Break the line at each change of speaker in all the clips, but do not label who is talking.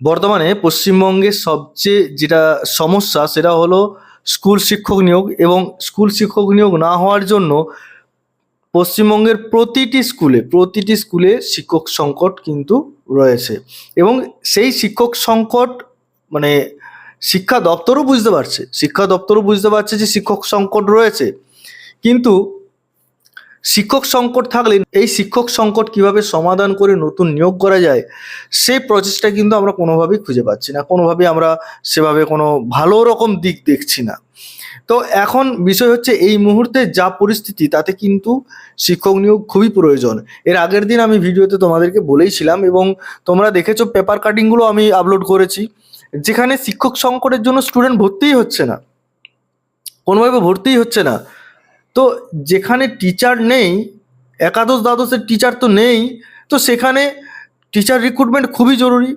বর্তমানে পশ্চিমবঙ্গের সবচেয়ে যেটা সমস্যা সেটা হলো স্কুল শিক্ষক নিয়োগ, এবং স্কুল শিক্ষক নিয়োগ না হওয়ার জন্য পশ্চিমবঙ্গের প্রতিটি স্কুলে শিক্ষক সংকট কিন্তু রয়েছে। এবং সেই শিক্ষক সংকট মানে শিক্ষা দপ্তরও বুঝতে পারছে যে শিক্ষক সংকট রয়েছে, কিন্তু শিক্ষক সংকট থাকলে এই শিক্ষক সংকট কিভাবে সমাধান করে নতুন নিয়োগ করা যায় সেই প্রচেষ্টা কিন্তু আমরা কোনোভাবেই খুঁজে পাচ্ছি না, কোনোভাবেই আমরা সেভাবে কোনো ভালো রকম দিক দেখছি না। তো এখন বিষয় হচ্ছে, এই মুহূর্তে যা পরিস্থিতি তাতে কিন্তু শিক্ষক নিয়োগ খুবই প্রয়োজন। এর আগের দিন আমি ভিডিওতে তোমাদেরকে বলেইছিলাম, এবং তোমরা দেখেছো পেপার কাটিংগুলো আমি আপলোড করেছি, যেখানে শিক্ষক সংকটের জন্য স্টুডেন্ট ভর্তিই হচ্ছে না, কোনোভাবে ভর্তিই হচ্ছে না। তো যেখানে টিচার নেই, একাদশ দ্বাদশের টিচার তো নেই, তো সেখানে টিচার রিক্রুটমেন্ট খুবই জরুরি।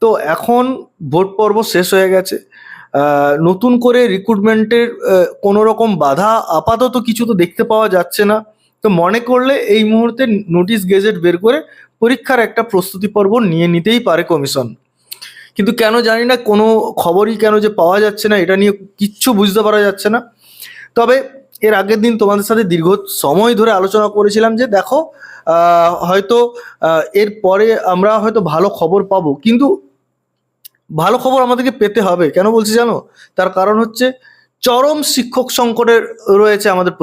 তো এখন ভোট পর্ব শেষ হয়ে গেছে, নতুন করে রিক্রুটমেন্টের কোনো রকম বাধা আপাতত কিছু তো দেখতে পাওয়া যাচ্ছে না। তো মনে করলে এই মুহূর্তে নোটিশ গেজেট বের করে পরীক্ষার একটা প্রস্তুতি পর্ব নিয়ে নিতেই পারে কমিশন। কিন্তু কেন জানি না, কোনো খবরই কেন যে পাওয়া যাচ্ছে না, এটা নিয়ে কিচ্ছু বুঝতে পারা যাচ্ছে না। তবে এর আগের দিন তোমাদের সাথে দীর্ঘ সময় ধরে আলোচনা করেছিলাম যে দেখো, হয়তো এর পরে আমরা হয়তো ভালো খবর পাবো, কিন্তু ভালো খবর আমাদেরকে পেতে হবে। কেন বলছি জানো? তার কারণ হচ্ছে চরম শিক্ষক সংকটের রয়েছে আমাদের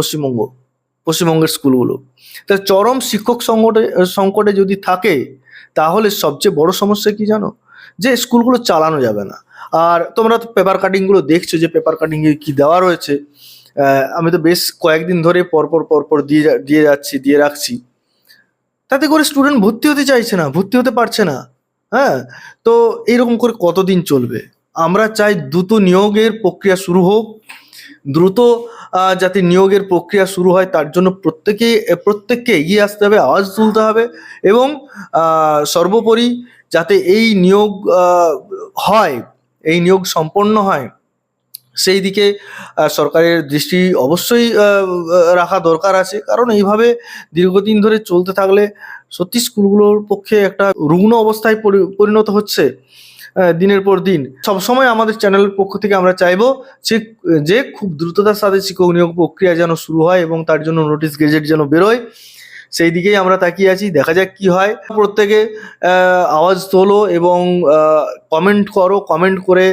পশ্চিমবঙ্গের স্কুলগুলো। তা চরম শিক্ষক সংকটে যদি থাকে, তাহলে সবচেয়ে বড় সমস্যা কি জানো? যে স্কুলগুলো চালানো যাবে না। আর তোমরা তো পেপার কাটিংগুলো দেখছো যে পেপার কাটিংয়ে কি দেওয়া রয়েছে। আমি তো বেশ কয়েকদিন ধরে পরপর দিয়ে রাখছি। তাতে করে স্টুডেন্ট ভর্তি হতে চাইছে না, ভর্তি হতে পারছে না। হ্যাঁ, তো এইরকম করে কতদিন চলবে? আমরা চাই দ্রুত নিয়োগের প্রক্রিয়া শুরু হোক, দ্রুত যাতে নিয়োগের প্রক্রিয়া শুরু হয় তার জন্য প্রত্যেককে এগিয়ে আসতে হবে, আওয়াজ তুলতে হবে, এবং সর্বোপরি যাতে এই নিয়োগ হয়, এই নিয়োগ সম্পন্ন হয়, সেই দিকে সরকারের দৃষ্টি অবশ্যই রাখা দরকার আছে। কারণ এইভাবে দীর্ঘদিন ধরে চলতে থাকলে সত্যি স্কুলগুলোর পক্ষে একটা রুগ্ন অবস্থায় পরিণত হচ্ছে দিনের পর দিন। সবসময় আমাদের চ্যানেলের পক্ষ থেকে আমরা চাইবো যে খুব দ্রুততার সাথে শিক্ষক নিয়োগ প্রক্রিয়া যেন শুরু হয়, এবং তার জন্য নোটিশ গেজেট যেন বেরোয়, সেই দিকেই আমরা তাকিয়ে আছি। দেখা যাক কি হয়। প্রত্যেকে আওয়াজ তোলো এবং কমেন্ট করে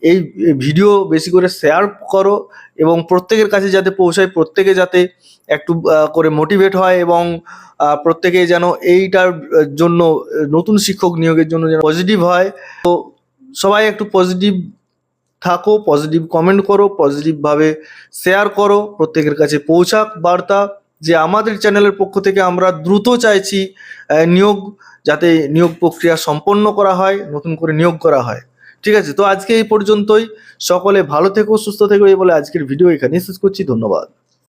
এই ভিডিও বেশি করে শেয়ার করো, এবং প্রত্যেকের কাছে যাতে পৌঁছায়, প্রত্যেকে যাতে একটু করে মোটিভেট হয়, এবং প্রত্যেকে যেন এইটার জন্য, নতুন শিক্ষক নিয়োগের জন্য যেন পজিটিভ হয়। তো সবাই একটু পজিটিভ থাকো, পজিটিভ কমেন্ট করো, পজিটিভভাবে শেয়ার করো, প্রত্যেকের কাছে পৌঁছাক বার্তা যে আমাদের চ্যানেলের পক্ষ থেকে আমরা দ্রুত চাইছি যাতে নিয়োগ প্রক্রিয়া সম্পন্ন করা হয়, নতুন করে নিয়োগ করা হয়। ঠিক আছে, তো আজকে এই পর্যন্তই। সকলে ভালো থেকো, সুস্থ থেকো, এই বলে আজকের ভিডিও এখানেই শেষ করছি। ধন্যবাদ।